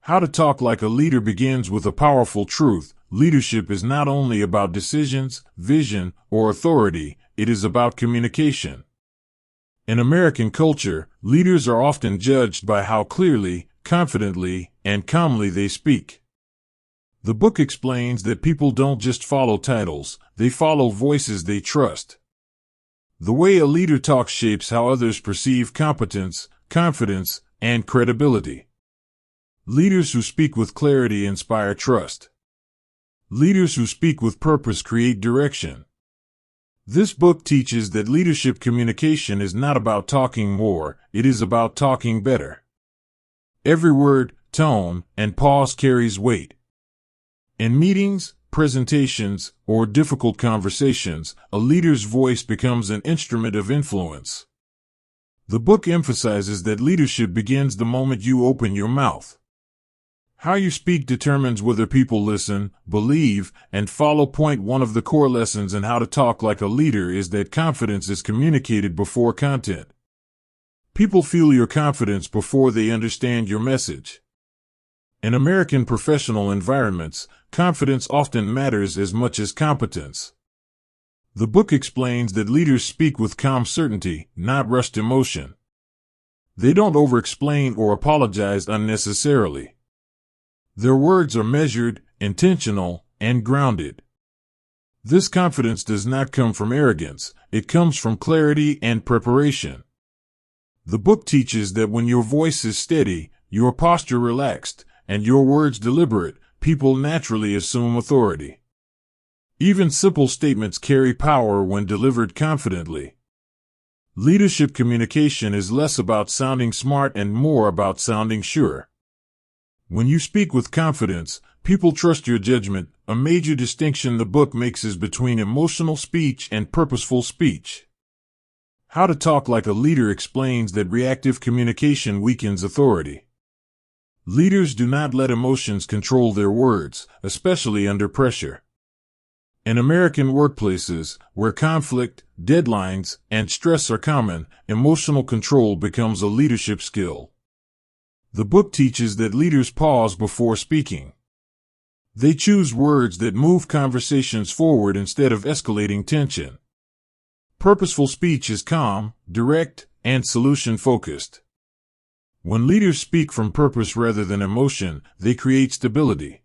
How to Talk Like a Leader begins with a powerful truth. Leadership is not only about decisions, vision, or authority, it is about communication. In American culture, leaders are often judged by how clearly, confidently, and calmly they speak. The book explains that people don't just follow titles, they follow voices they trust. The way a leader talks shapes how others perceive competence, confidence, and credibility. Leaders who speak with clarity inspire trust. Leaders who speak with purpose create direction. This book teaches that leadership communication is not about talking more, it is about talking better. Every word, tone, and pause carries weight. In meetings, presentations, or difficult conversations, a leader's voice becomes an instrument of influence. The book emphasizes that leadership begins the moment you open your mouth. How you speak determines whether people listen, believe, and follow. Point one of the core lessons in How to Talk Like a Leader is that confidence is communicated before content. People feel your confidence before they understand your message. In American professional environments, confidence often matters as much as competence. The book explains that leaders speak with calm certainty, not rushed emotion. They don't over-explain or apologize unnecessarily. Their words are measured, intentional, and grounded. This confidence does not come from arrogance, it comes from clarity and preparation. The book teaches that when your voice is steady, your posture relaxed, and your words deliberate, people naturally assume authority. Even simple statements carry power when delivered confidently. Leadership communication is less about sounding smart and more about sounding sure. When you speak with confidence, people trust your judgment. A major distinction the book makes is between emotional speech and purposeful speech. How to Talk Like a Leader explains that reactive communication weakens authority. Leaders do not let emotions control their words, especially under pressure. In American workplaces, where conflict, deadlines, and stress are common, emotional control becomes a leadership skill. The book teaches that leaders pause before speaking. They choose words that move conversations forward instead of escalating tension. Purposeful speech is calm, direct, and solution-focused. When leaders speak from purpose rather than emotion, they create stability.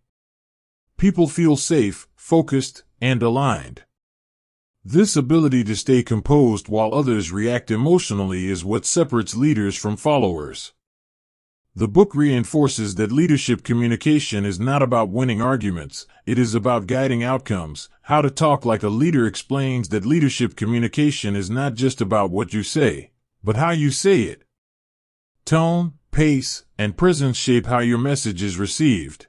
People feel safe, focused, and aligned. This ability to stay composed while others react emotionally is what separates leaders from followers. The book reinforces that leadership communication is not about winning arguments, it is about guiding outcomes. How to Talk Like a Leader explains that leadership communication is not just about what you say, but how you say it. Tone, pace, and presence shape how your message is received.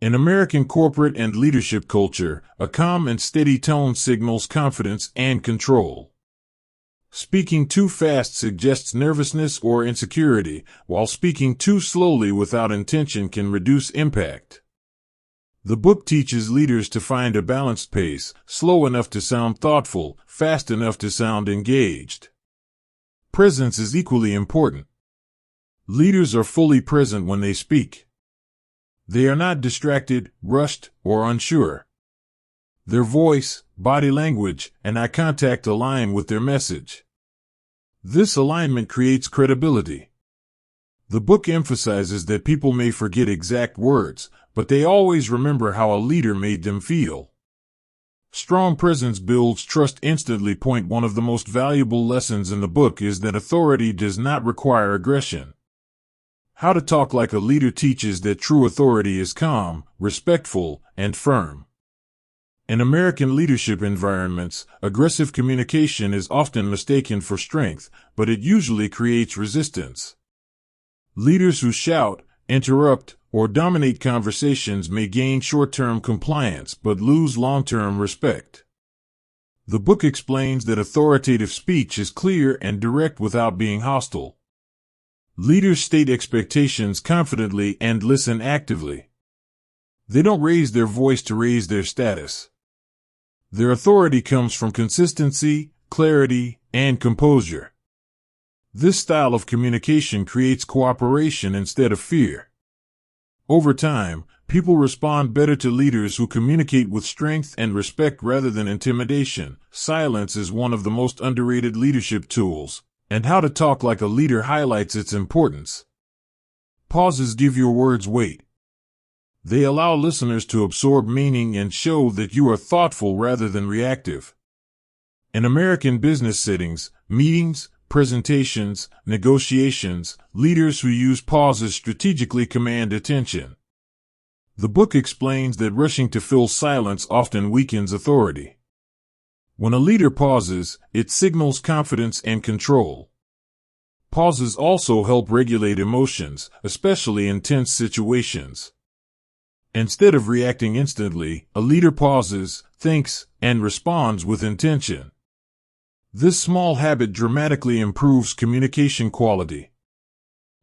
In American corporate and leadership culture, a calm and steady tone signals confidence and control. Speaking too fast suggests nervousness or insecurity, while speaking too slowly without intention can reduce impact. The book teaches leaders to find a balanced pace, slow enough to sound thoughtful, fast enough to sound engaged. Presence is equally important. Leaders are fully present when they speak. They are not distracted, rushed, or unsure. Their voice, body language, and eye contact align with their message. This alignment creates credibility. The book emphasizes that people may forget exact words, but they always remember how a leader made them feel. Strong presence builds trust instantly. Point one of the most valuable lessons in the book is that authority does not require aggression. How to Talk Like a Leader teaches that true authority is calm, respectful, and firm. In American leadership environments, aggressive communication is often mistaken for strength, but it usually creates resistance. Leaders who shout, interrupt, or dominate conversations may gain short-term compliance but lose long-term respect. The book explains that authoritative speech is clear and direct without being hostile. Leaders state expectations confidently and listen actively. They don't raise their voice to raise their status. Their authority comes from consistency, clarity, and composure. This style of communication creates cooperation instead of fear. Over time, people respond better to leaders who communicate with strength and respect rather than intimidation. Silence is one of the most underrated leadership tools, and How to Talk Like a Leader highlights its importance. Pauses give your words weight. They allow listeners to absorb meaning and show that you are thoughtful rather than reactive. In American business settings, meetings, presentations, negotiations, leaders who use pauses strategically command attention. The book explains that rushing to fill silence often weakens authority. When a leader pauses, it signals confidence and control. Pauses also help regulate emotions, especially in tense situations. Instead of reacting instantly, a leader pauses, thinks, and responds with intention. This small habit dramatically improves communication quality.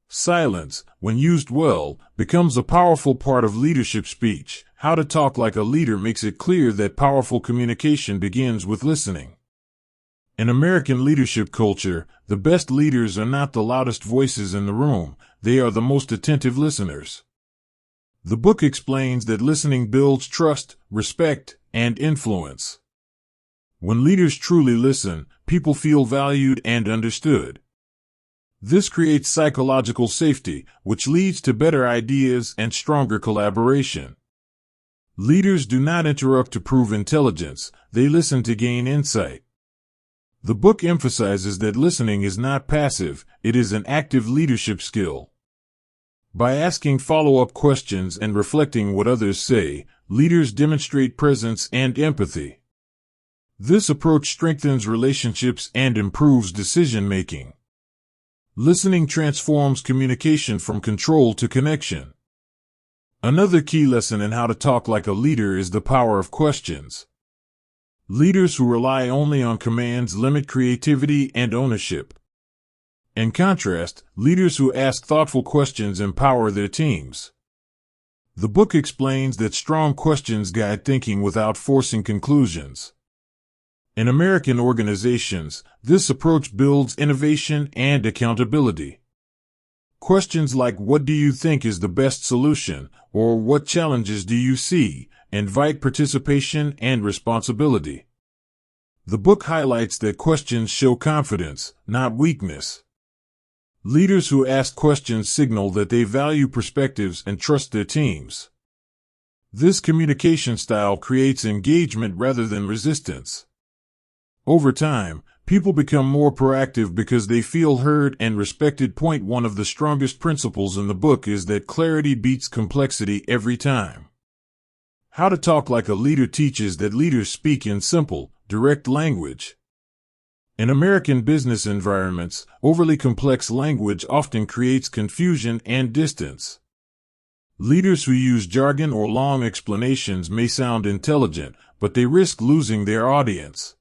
Silence, when used well, becomes a powerful part of leadership speech. How to Talk Like a Leader makes it clear that powerful communication begins with listening. In American leadership culture, the best leaders are not the loudest voices in the room, they are the most attentive listeners. The book explains that listening builds trust, respect, and influence. When leaders truly listen, people feel valued and understood. This creates psychological safety, which leads to better ideas and stronger collaboration. Leaders do not interrupt to prove intelligence, they listen to gain insight. The book emphasizes that listening is not passive, it is an active leadership skill. By asking follow-up questions and reflecting what others say, leaders demonstrate presence and empathy. This approach strengthens relationships and improves decision-making. Listening transforms communication from control to connection. Another key lesson in How to Talk Like a Leader is the power of questions. Leaders who rely only on commands limit creativity and ownership. In contrast, leaders who ask thoughtful questions empower their teams. The book explains that strong questions guide thinking without forcing conclusions. In American organizations, this approach builds innovation and accountability. Questions like "What do you think is the best solution?" or "What challenges do you see?" invite participation and responsibility. The book highlights that questions show confidence, not weakness. Leaders who ask questions signal that they value perspectives and trust their teams. This communication style creates engagement rather than resistance. Over time, people become more proactive because they feel heard and respected. One of the strongest principles in the book is that clarity beats complexity every time. How to Talk Like a Leader teaches that leaders speak in simple, direct language. In American business environments, overly complex language often creates confusion and distance. Leaders who use jargon or long explanations may sound intelligent, but they risk losing their audience.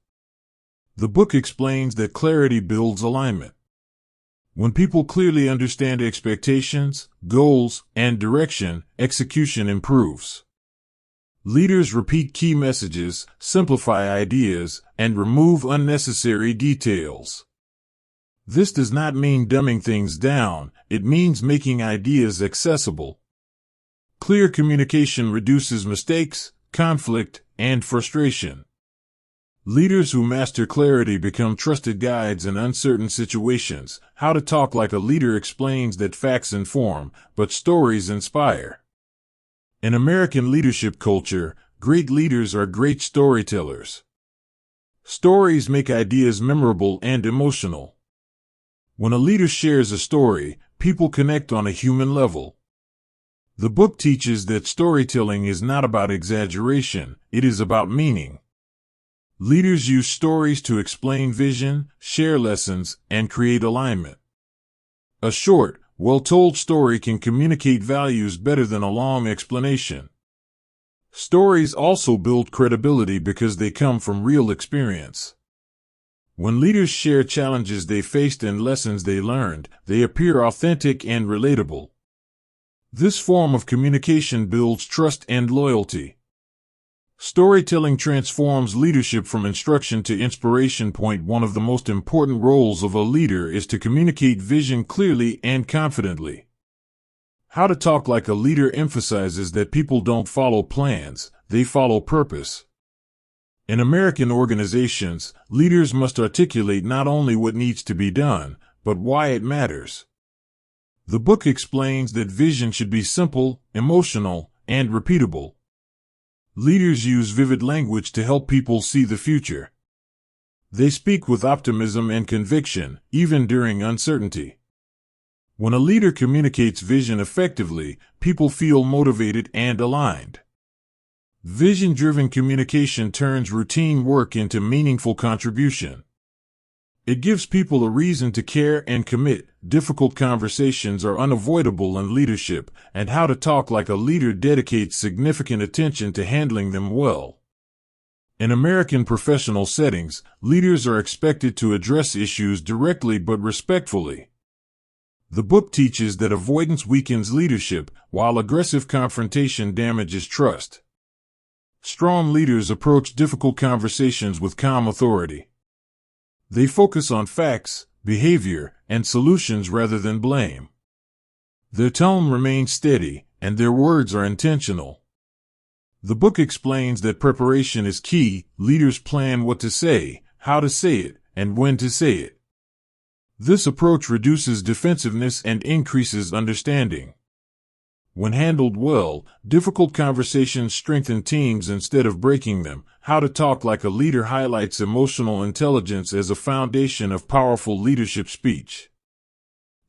The book explains that clarity builds alignment. When people clearly understand expectations, goals, and direction, execution improves. Leaders repeat key messages, simplify ideas, and remove unnecessary details. This does not mean dumbing things down, it means making ideas accessible. Clear communication reduces mistakes, conflict, and frustration. Leaders who master clarity become trusted guides in uncertain situations. How to Talk Like a Leader explains that facts inform, but stories inspire. In American leadership culture, great leaders are great storytellers. Stories make ideas memorable and emotional. When a leader shares a story, people connect on a human level. The book teaches that storytelling is not about exaggeration, it is about meaning. Leaders use stories to explain vision, share lessons, and create alignment. A short, well-told story can communicate values better than a long explanation. Stories also build credibility because they come from real experience. When leaders share challenges they faced and lessons they learned, they appear authentic and relatable. This form of communication builds trust and loyalty. Storytelling transforms leadership from instruction to inspiration. One of the most important roles of a leader is to communicate vision clearly and confidently. How to Talk Like a Leader emphasizes that people don't follow plans, they follow purpose. In American organizations, leaders must articulate not only what needs to be done, but why it matters. The book explains that vision should be simple, emotional, and repeatable. Leaders use vivid language to help people see the future. They speak with optimism and conviction, even during uncertainty. When a leader communicates vision effectively, people feel motivated and aligned. Vision-driven communication turns routine work into meaningful contribution. It gives people a reason to care and commit. Difficult conversations are unavoidable in leadership, and How to Talk Like a Leader dedicates significant attention to handling them well. In American professional settings, leaders are expected to address issues directly but respectfully. The book teaches that avoidance weakens leadership, while aggressive confrontation damages trust. Strong leaders approach difficult conversations with calm authority. They focus on facts, behavior, and solutions rather than blame. Their tone remains steady, and their words are intentional. The book explains that preparation is key. Leaders plan what to say, how to say it, and when to say it. This approach reduces defensiveness and increases understanding. When handled well, difficult conversations strengthen teams instead of breaking them. How to Talk Like a Leader highlights emotional intelligence as a foundation of powerful leadership speech.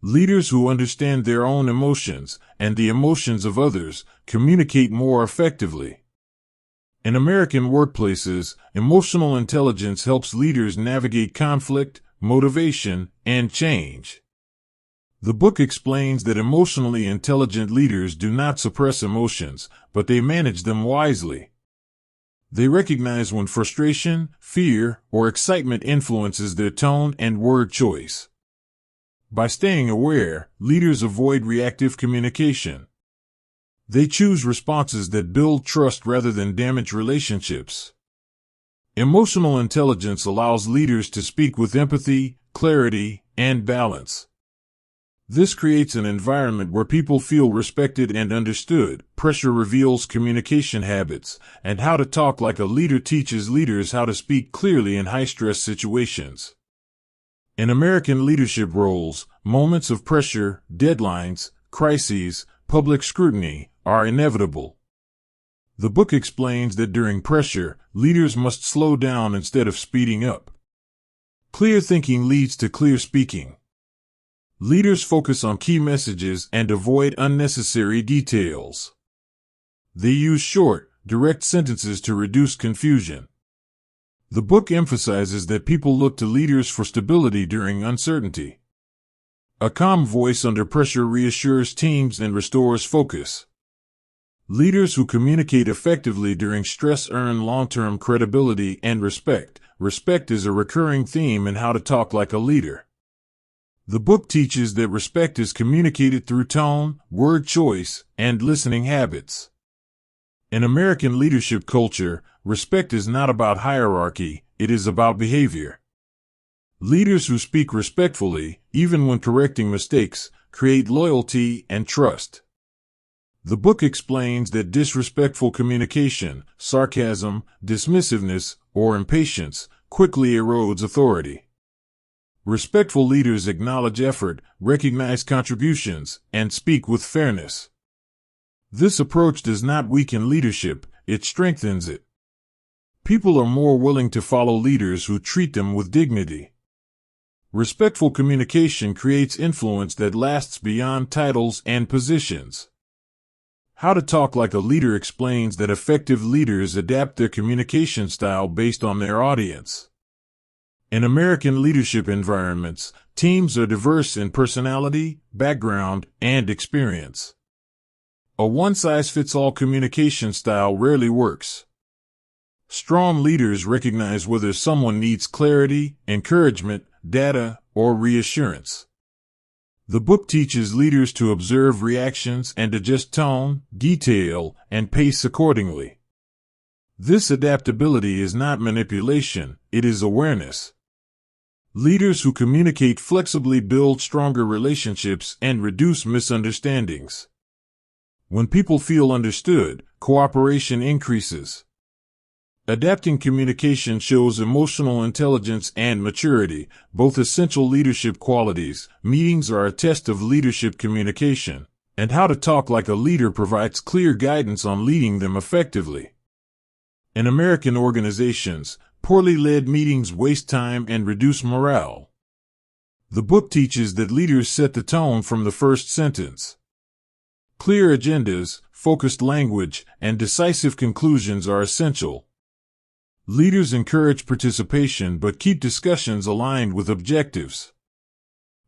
Leaders who understand their own emotions and the emotions of others communicate more effectively. In American workplaces, emotional intelligence helps leaders navigate conflict, motivation, and change. The book explains that emotionally intelligent leaders do not suppress emotions, but they manage them wisely. They recognize when frustration, fear, or excitement influences their tone and word choice. By staying aware, leaders avoid reactive communication. They choose responses that build trust rather than damage relationships. Emotional intelligence allows leaders to speak with empathy, clarity, and balance. This creates an environment where people feel respected and understood. Pressure reveals communication habits, and How to Talk Like a Leader teaches leaders how to speak clearly in high-stress situations. In American leadership roles, moments of pressure, deadlines, crises, public scrutiny are inevitable. The book explains that during pressure, leaders must slow down instead of speeding up. Clear thinking leads to clear speaking. Leaders focus on key messages and avoid unnecessary details. They use short, direct sentences to reduce confusion. The book emphasizes that people look to leaders for stability during uncertainty. A calm voice under pressure reassures teams and restores focus. Leaders who communicate effectively during stress earn long-term credibility and respect. Respect is a recurring theme in How to Talk Like a Leader. The book teaches that respect is communicated through tone, word choice, and listening habits. In American leadership culture, respect is not about hierarchy, it is about behavior. Leaders who speak respectfully, even when correcting mistakes, create loyalty and trust. The book explains that disrespectful communication, sarcasm, dismissiveness, or impatience quickly erodes authority. Respectful leaders acknowledge effort, recognize contributions, and speak with fairness. This approach does not weaken leadership, it strengthens it. People are more willing to follow leaders who treat them with dignity. Respectful communication creates influence that lasts beyond titles and positions. How to Talk Like a Leader explains that effective leaders adapt their communication style based on their audience. In American leadership environments, teams are diverse in personality, background, and experience. A one-size-fits-all communication style rarely works. Strong leaders recognize whether someone needs clarity, encouragement, data, or reassurance. The book teaches leaders to observe reactions and adjust tone, detail, and pace accordingly. This adaptability is not manipulation, it is awareness. Leaders who communicate flexibly build stronger relationships and reduce misunderstandings. When people feel understood, cooperation increases. Adapting communication shows emotional intelligence and maturity, both essential leadership qualities. Meetings are a test of leadership communication, and How to Talk Like a Leader provides clear guidance on leading them effectively. In American organizations, poorly led meetings waste time and reduce morale. The book teaches that leaders set the tone from the first sentence. Clear agendas, focused language, and decisive conclusions are essential. Leaders encourage participation but keep discussions aligned with objectives.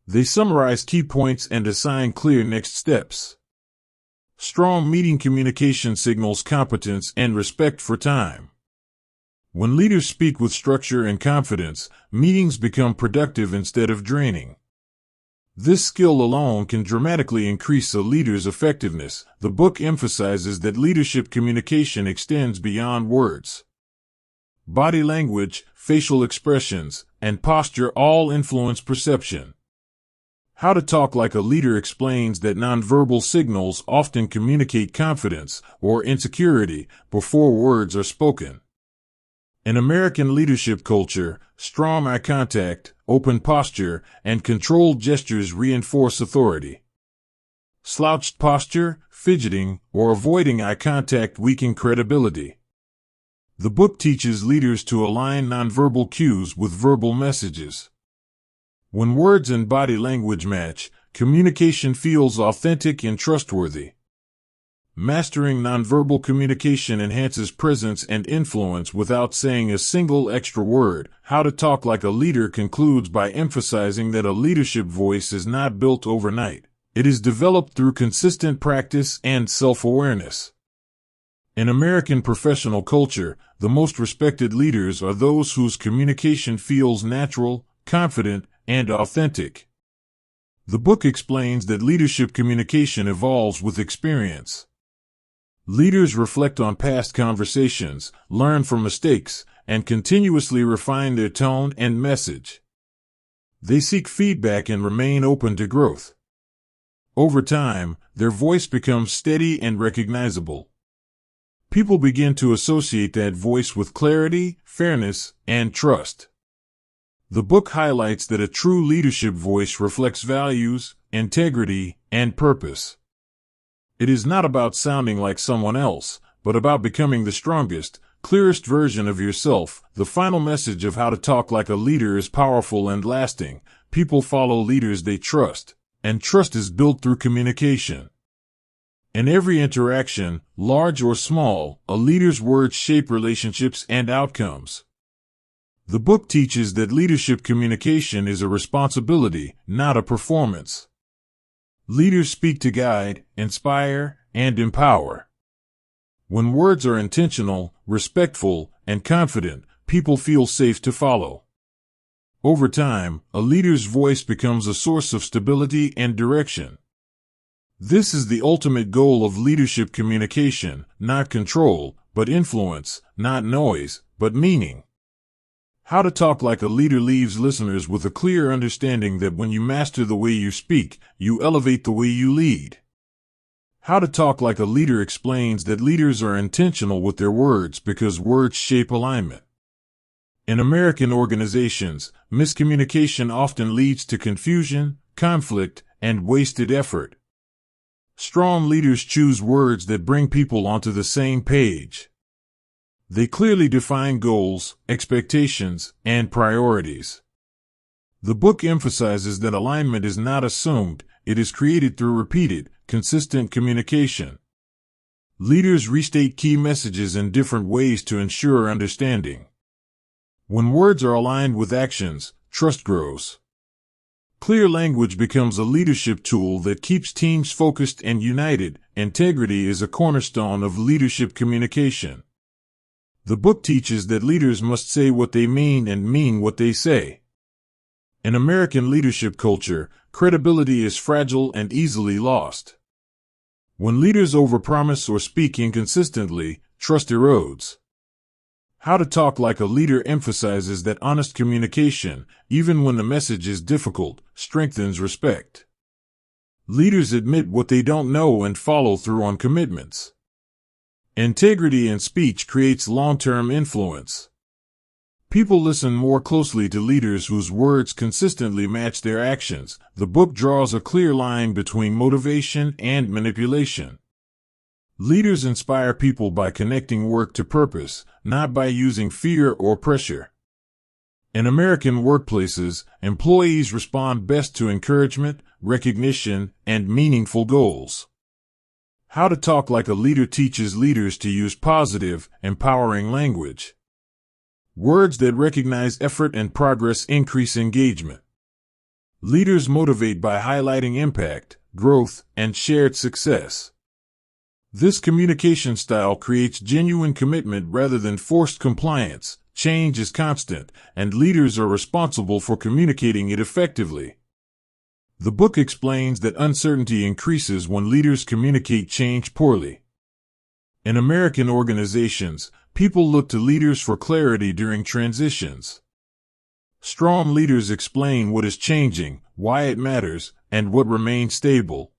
They summarize key points and assign clear next steps. Strong meeting communication signals competence and respect for time. When leaders speak with structure and confidence, meetings become productive instead of draining. This skill alone can dramatically increase a leader's effectiveness. The book emphasizes that leadership communication extends beyond words. Body language, facial expressions, and posture all influence perception. How to Talk Like a Leader explains that nonverbal signals often communicate confidence or insecurity before words are spoken. In American leadership culture, strong eye contact, open posture, and controlled gestures reinforce authority. Slouched posture, fidgeting, or avoiding eye contact weaken credibility. The book teaches leaders to align nonverbal cues with verbal messages. When words and body language match, communication feels authentic and trustworthy. Mastering nonverbal communication enhances presence and influence without saying a single extra word. How to Talk Like a Leader concludes by emphasizing that a leadership voice is not built overnight. It is developed through consistent practice and self-awareness. In American professional culture, the most respected leaders are those whose communication feels natural, confident, and authentic. The book explains that leadership communication evolves with experience. Leaders reflect on past conversations, learn from mistakes, and continuously refine their tone and message. They seek feedback and remain open to growth. Over time, their voice becomes steady and recognizable. People begin to associate that voice with clarity, fairness, and trust. The book highlights that a true leadership voice reflects values, integrity, and purpose. It is not about sounding like someone else, but about becoming the strongest, clearest version of yourself. The final message of How to Talk Like a Leader is powerful and lasting. People follow leaders they trust, and trust is built through communication. In every interaction, large or small, a leader's words shape relationships and outcomes. The book teaches that leadership communication is a responsibility, not a performance. Leaders speak to guide, inspire, and empower. When words are intentional, respectful, and confident, people feel safe to follow. Over time, a leader's voice becomes a source of stability and direction. This is the ultimate goal of leadership communication, not control, but influence, not noise, but meaning. How to Talk Like a Leader leaves listeners with a clear understanding that when you master the way you speak, you elevate the way you lead. How to Talk Like a Leader explains that leaders are intentional with their words because words shape alignment. In American organizations, miscommunication often leads to confusion, conflict, and wasted effort. Strong leaders choose words that bring people onto the same page. They clearly define goals, expectations, and priorities. The book emphasizes that alignment is not assumed, it is created through repeated, consistent communication. Leaders restate key messages in different ways to ensure understanding. When words are aligned with actions, trust grows. Clear language becomes a leadership tool that keeps teams focused and united. Integrity is a cornerstone of leadership communication. The book teaches that leaders must say what they mean and mean what they say. In American leadership culture, credibility is fragile and easily lost. When leaders overpromise or speak inconsistently, trust erodes. How to Talk Like a Leader emphasizes that honest communication, even when the message is difficult, strengthens respect. Leaders admit what they don't know and follow through on commitments. Integrity in speech creates long-term influence. People listen more closely to leaders whose words consistently match their actions. The book draws a clear line between motivation and manipulation. Leaders inspire people by connecting work to purpose, not by using fear or pressure. In American workplaces, employees respond best to encouragement, recognition, and meaningful goals. How to Talk Like a Leader teaches leaders to use positive, empowering language. Words that recognize effort and progress increase engagement. Leaders motivate by highlighting impact, growth, and shared success. This communication style creates genuine commitment rather than forced compliance. Change is constant, and leaders are responsible for communicating it effectively. The book explains that uncertainty increases when leaders communicate change poorly. In American organizations, people look to leaders for clarity during transitions. Strong leaders explain what is changing, why it matters, and what remains stable.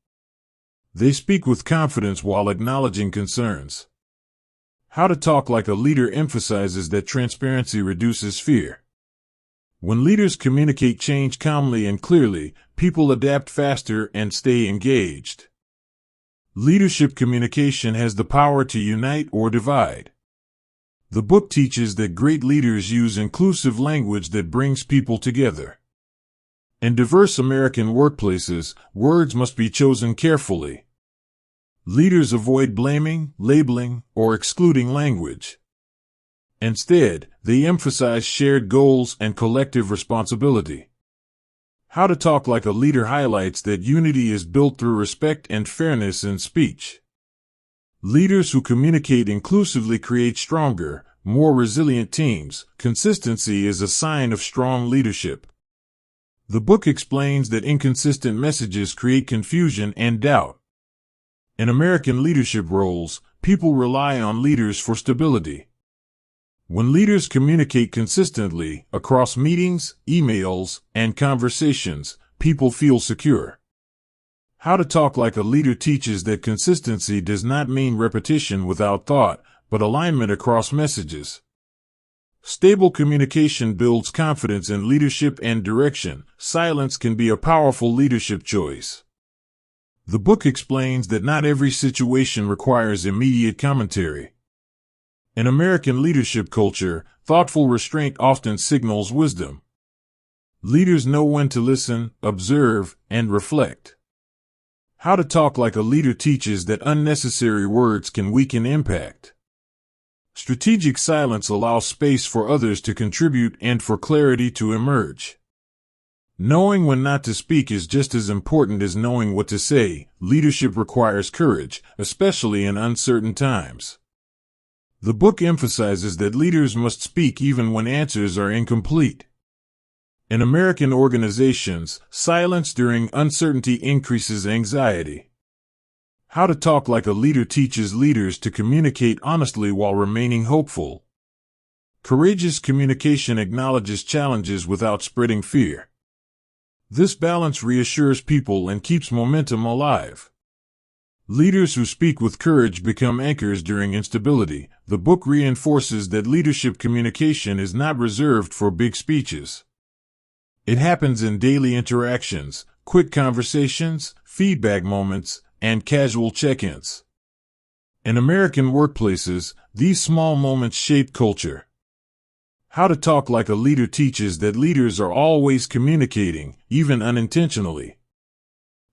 They speak with confidence while acknowledging concerns. How to Talk Like a Leader emphasizes that transparency reduces fear. When leaders communicate change calmly and clearly, people adapt faster and stay engaged. Leadership communication has the power to unite or divide. The book teaches that great leaders use inclusive language that brings people together. In diverse American workplaces, words must be chosen carefully. Leaders avoid blaming, labeling, or excluding language. Instead, they emphasize shared goals and collective responsibility. How to Talk Like a Leader highlights that unity is built through respect and fairness in speech. Leaders who communicate inclusively create stronger, more resilient teams. Consistency is a sign of strong leadership. The book explains that inconsistent messages create confusion and doubt. In American leadership roles, people rely on leaders for stability. When leaders communicate consistently across meetings, emails, and conversations, people feel secure. How to Talk Like a Leader teaches that consistency does not mean repetition without thought, but alignment across messages. Stable communication builds confidence in leadership and direction. Silence can be a powerful leadership choice. The book explains that not every situation requires immediate commentary. In American leadership culture, thoughtful restraint often signals wisdom. Leaders know when to listen, observe, and reflect. How to Talk Like a Leader teaches that unnecessary words can weaken impact. Strategic silence allows space for others to contribute and for clarity to emerge. Knowing when not to speak is just as important as knowing what to say. Leadership requires courage, especially in uncertain times. The book emphasizes that leaders must speak even when answers are incomplete. In American organizations, silence during uncertainty increases anxiety. How to Talk Like a Leader teaches leaders to communicate honestly while remaining hopeful. Courageous communication acknowledges challenges without spreading fear. This balance reassures people and keeps momentum alive. Leaders who speak with courage become anchors during instability. The book reinforces that leadership communication is not reserved for big speeches. It happens in daily interactions, quick conversations, feedback moments, and casual check-ins. In American workplaces, these small moments shape culture. How to Talk Like a Leader teaches that leaders are always communicating, even unintentionally.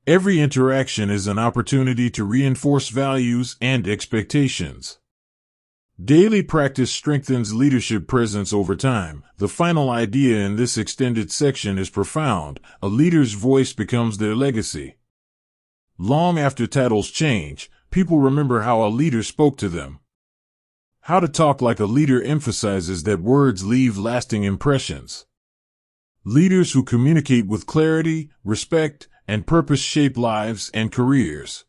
Every interaction is an opportunity to reinforce values and expectations. Daily practice strengthens leadership presence over time. The final idea in this extended section is profound. A leader's voice becomes their legacy. Long after titles change, people remember how a leader spoke to them. How to Talk Like a Leader emphasizes that words leave lasting impressions. Leaders who communicate with clarity, respect, and purpose shape lives and careers.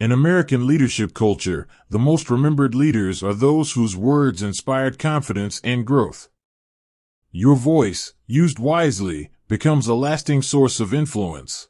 In American leadership culture, the most remembered leaders are those whose words inspired confidence and growth. Your voice, used wisely, becomes a lasting source of influence.